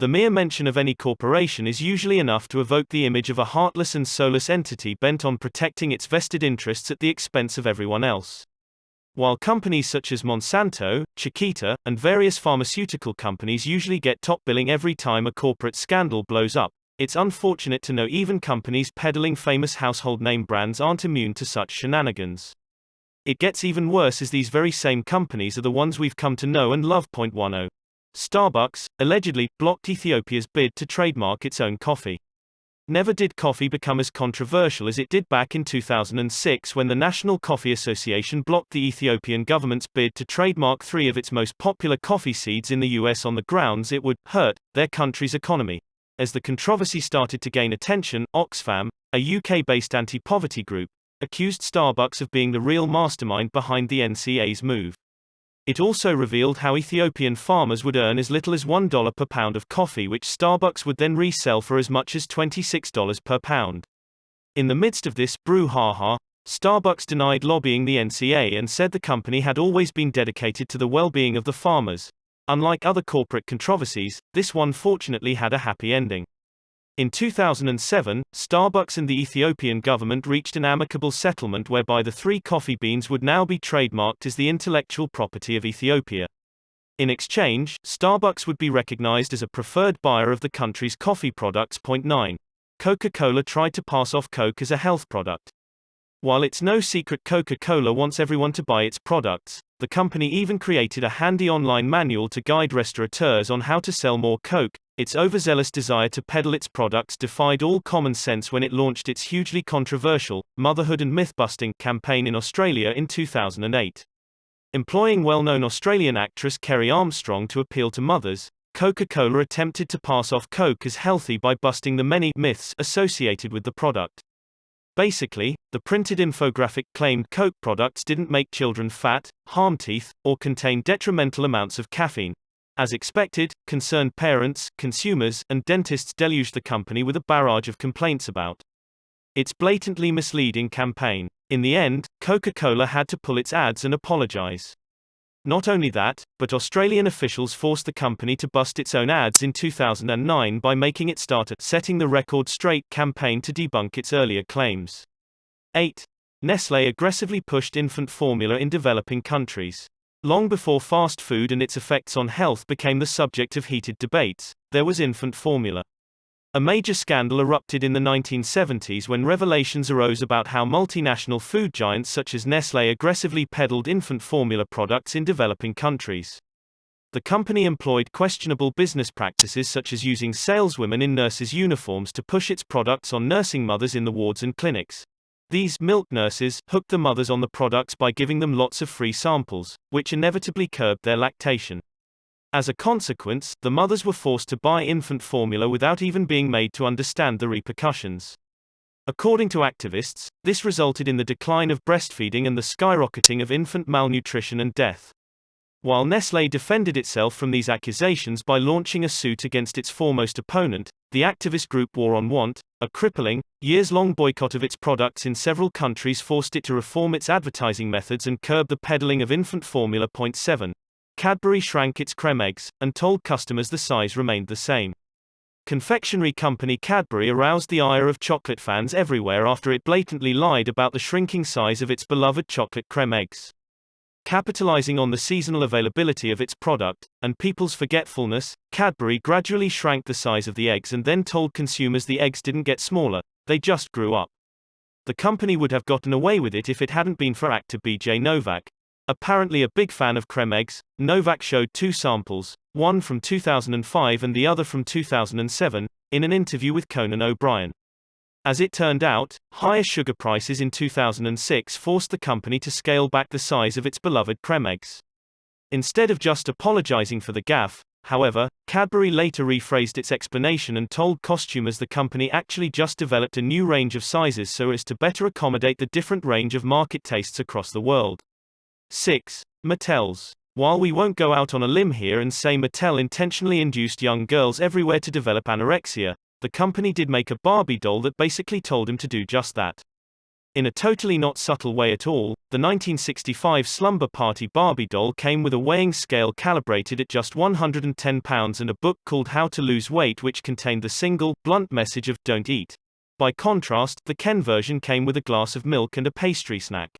The mere mention of any corporation is usually enough to evoke the image of a heartless and soulless entity bent on protecting its vested interests at the expense of everyone else. While companies such as Monsanto, Chiquita, and various pharmaceutical companies usually get top billing every time a corporate scandal blows up, it's unfortunate to know even companies peddling famous household name brands aren't immune to such shenanigans. It gets even worse as these very same companies are the ones we've come to know and love. 10. Starbucks, allegedly, blocked Ethiopia's bid to trademark its own coffee. Never did coffee become as controversial as it did back in 2006 when the National Coffee Association blocked the Ethiopian government's bid to trademark 3 of its most popular coffee seeds in the US on the grounds it would hurt their country's economy. As the controversy started to gain attention, Oxfam, a UK-based anti-poverty group, accused Starbucks of being the real mastermind behind the NCA's move. It also revealed how Ethiopian farmers would earn as little as $1 per pound of coffee, which Starbucks would then resell for as much as $26 per pound. In the midst of this brouhaha, Starbucks denied lobbying the NCA and said the company had always been dedicated to the well-being of the farmers. Unlike other corporate controversies, this one fortunately had a happy ending. In 2007, Starbucks and the Ethiopian government reached an amicable settlement whereby the 3 coffee beans would now be trademarked as the intellectual property of Ethiopia. In exchange, Starbucks would be recognized as a preferred buyer of the country's coffee products. 9. Coca-Cola tried to pass off Coke as a health product. While it's no secret Coca-Cola wants everyone to buy its products, the company even created a handy online manual to guide restaurateurs on how to sell more Coke. Its overzealous desire to peddle its products defied all common sense when it launched its hugely controversial motherhood and myth-busting campaign in Australia in 2008. Employing well-known Australian actress Kerry Armstrong to appeal to mothers, Coca-Cola attempted to pass off Coke as healthy by busting the many myths associated with the product. Basically, the printed infographic claimed Coke products didn't make children fat, harm teeth, or contain detrimental amounts of caffeine. As expected, concerned parents, consumers, and dentists deluged the company with a barrage of complaints about its blatantly misleading campaign. In the end, Coca-Cola had to pull its ads and apologize. Not only that, but Australian officials forced the company to bust its own ads in 2009 by making it start a Setting the Record Straight campaign to debunk its earlier claims. 8. Nestle aggressively pushed infant formula in developing countries. Long before fast food and its effects on health became the subject of heated debates, there was infant formula. A major scandal erupted in the 1970s when revelations arose about how multinational food giants such as Nestle aggressively peddled infant formula products in developing countries. The company employed questionable business practices such as using saleswomen in nurses' uniforms to push its products on nursing mothers in the wards and clinics. These milk nurses hooked the mothers on the products by giving them lots of free samples, which inevitably curbed their lactation. As a consequence, the mothers were forced to buy infant formula without even being made to understand the repercussions. According to activists, this resulted in the decline of breastfeeding and the skyrocketing of infant malnutrition and death. While Nestlé defended itself from these accusations by launching a suit against its foremost opponent, the activist group War on Want, a crippling, years-long boycott of its products in several countries forced it to reform its advertising methods and curb the peddling of infant formula. 7. Cadbury shrank its creme eggs, and told customers the size remained the same. Confectionery company Cadbury aroused the ire of chocolate fans everywhere after it blatantly lied about the shrinking size of its beloved chocolate creme eggs. Capitalizing on the seasonal availability of its product, and people's forgetfulness, Cadbury gradually shrank the size of the eggs and then told consumers the eggs didn't get smaller, they just grew up. The company would have gotten away with it if it hadn't been for actor B.J. Novak. Apparently a big fan of creme eggs, Novak showed 2 samples, one from 2005 and the other from 2007, in an interview with Conan O'Brien. As it turned out, higher sugar prices in 2006 forced the company to scale back the size of its beloved creme eggs. Instead of just apologizing for the gaffe, however, Cadbury later rephrased its explanation and told costumers the company actually just developed a new range of sizes so as to better accommodate the different range of market tastes across the world. 6. Mattel's. While we won't go out on a limb here and say Mattel intentionally induced young girls everywhere to develop anorexia, the company did make a Barbie doll that basically told him to do just that. In a totally not subtle way at all, the 1965 Slumber Party Barbie doll came with a weighing scale calibrated at just 110 pounds and a book called How to Lose Weight which contained the single, blunt message of, "Don't eat." By contrast, the Ken version came with a glass of milk and a pastry snack.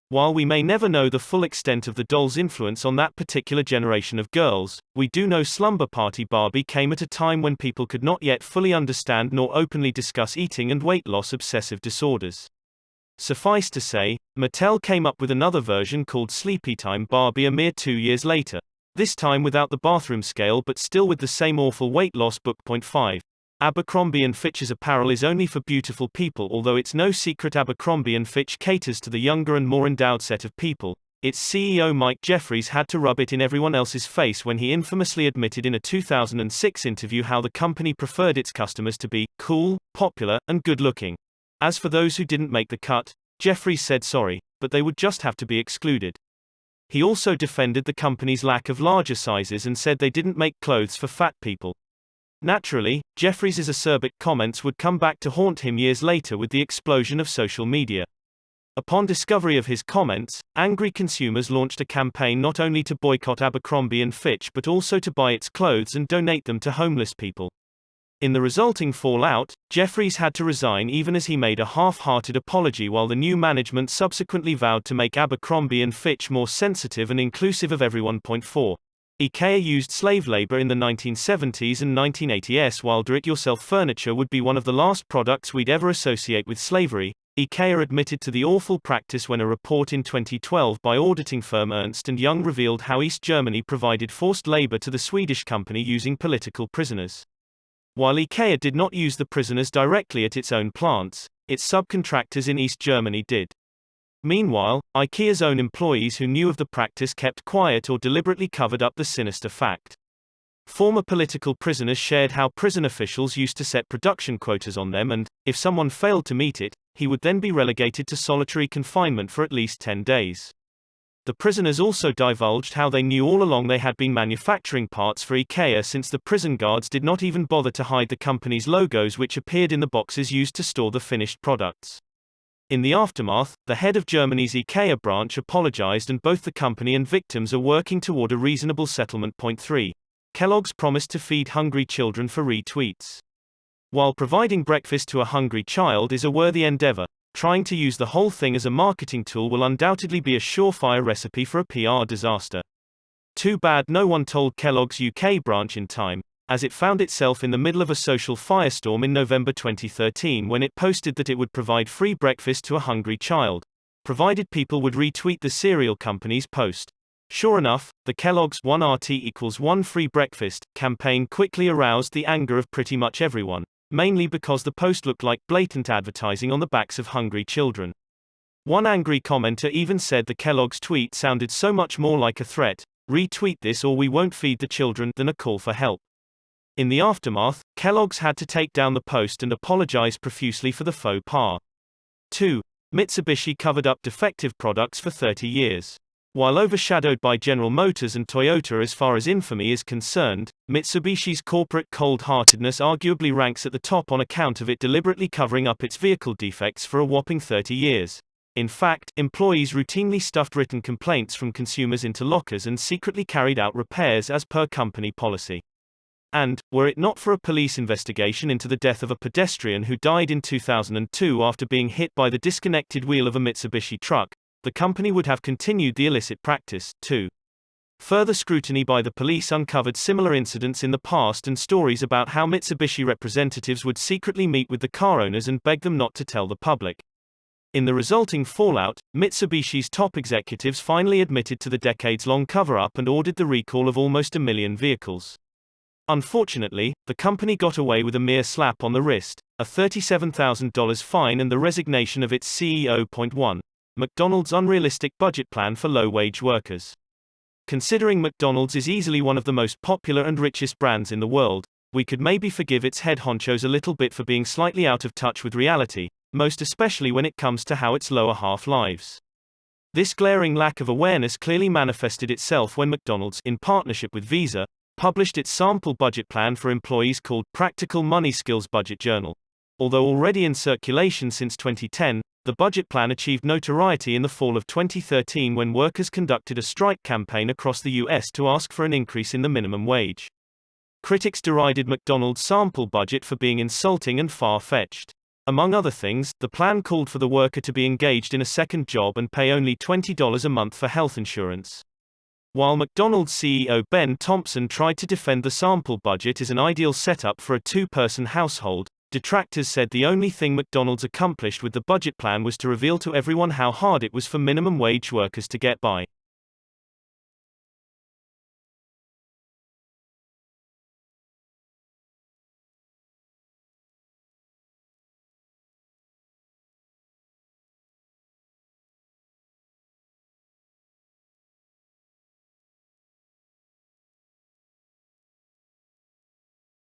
While we may never know the full extent of the doll's influence on that particular generation of girls, we do know Slumber Party Barbie came at a time when people could not yet fully understand nor openly discuss eating and weight loss obsessive disorders. Suffice to say, Mattel came up with another version called Sleepytime Barbie a mere 2 years later. This time without the bathroom scale but still with the same awful weight loss book. 5. Abercrombie and Fitch's apparel is only for beautiful people. Although it's no secret Abercrombie and Fitch caters to the younger and more endowed set of people, its CEO Mike Jeffries had to rub it in everyone else's face when he infamously admitted in a 2006 interview how the company preferred its customers to be cool, popular, and good-looking. As for those who didn't make the cut, Jeffries said sorry, but they would just have to be excluded. He also defended the company's lack of larger sizes and said they didn't make clothes for fat people. Naturally, Jeffries' acerbic comments would come back to haunt him years later with the explosion of social media. Upon discovery of his comments, angry consumers launched a campaign not only to boycott Abercrombie and Fitch but also to buy its clothes and donate them to homeless people. In the resulting fallout, Jeffries had to resign even as he made a half-hearted apology while the new management subsequently vowed to make Abercrombie and Fitch more sensitive and inclusive of everyone. 4. IKEA used slave labor in the 1970s and 1980s while do-it-yourself furniture would be one of the last products we'd ever associate with slavery. IKEA admitted to the awful practice when a report in 2012 by auditing firm Ernst & Young revealed how East Germany provided forced labor to the Swedish company using political prisoners. While IKEA did not use the prisoners directly at its own plants, its subcontractors in East Germany did. Meanwhile, IKEA's own employees who knew of the practice kept quiet or deliberately covered up the sinister fact. Former political prisoners shared how prison officials used to set production quotas on them and, if someone failed to meet it, he would then be relegated to solitary confinement for at least 10 days. The prisoners also divulged how they knew all along they had been manufacturing parts for IKEA since the prison guards did not even bother to hide the company's logos which appeared in the boxes used to store the finished products. In the aftermath, the head of Germany's IKEA branch apologized and both the company and victims are working toward a reasonable settlement. 3. Kellogg's promised to feed hungry children for retweets. While providing breakfast to a hungry child is a worthy endeavor, trying to use the whole thing as a marketing tool will undoubtedly be a surefire recipe for a PR disaster. Too bad no one told Kellogg's UK branch in time, as it found itself in the middle of a social firestorm in November 2013 when it posted that it would provide free breakfast to a hungry child, provided people would retweet the cereal company's post. Sure enough, the Kellogg's 1RT=1 free breakfast campaign quickly aroused the anger of pretty much everyone, mainly because the post looked like blatant advertising on the backs of hungry children. One angry commenter even said the Kellogg's tweet sounded so much more like a threat, "Retweet this or we won't feed the children," than a call for help. In the aftermath, Kellogg's had to take down the post and apologize profusely for the faux pas. 2. Mitsubishi covered up defective products for 30 years. While overshadowed by General Motors and Toyota as far as infamy is concerned, Mitsubishi's corporate cold-heartedness arguably ranks at the top on account of it deliberately covering up its vehicle defects for a whopping 30 years. In fact, employees routinely stuffed written complaints from consumers into lockers and secretly carried out repairs as per company policy. And, were it not for a police investigation into the death of a pedestrian who died in 2002 after being hit by the disconnected wheel of a Mitsubishi truck, the company would have continued the illicit practice. 2. Further scrutiny by the police uncovered similar incidents in the past and stories about how Mitsubishi representatives would secretly meet with the car owners and beg them not to tell the public. In the resulting fallout, Mitsubishi's top executives finally admitted to the decades-long cover-up and ordered the recall of almost 1 million vehicles. Unfortunately, the company got away with a mere slap on the wrist, a $37,000 fine and the resignation of its CEO. 1. McDonald's unrealistic budget plan for low-wage workers. Considering McDonald's is easily one of the most popular and richest brands in the world, we could maybe forgive its head honchos a little bit for being slightly out of touch with reality, most especially when it comes to how its lower half lives. This glaring lack of awareness clearly manifested itself when McDonald's, in partnership with Visa, published its sample budget plan for employees called Practical Money Skills Budget Journal. Although already in circulation since 2010, The budget plan achieved notoriety in the fall of 2013 when workers conducted a strike campaign across the U.S. to ask for an increase in the minimum wage. Critics derided McDonald's sample budget for being insulting and far-fetched. Among other things, the plan called for the worker to be engaged in a second job and pay only $20 a month for health insurance. While McDonald's CEO Ben Thompson tried to defend the sample budget as an ideal setup for a two-person household, detractors said the only thing McDonald's accomplished with the budget plan was to reveal to everyone how hard it was for minimum wage workers to get by.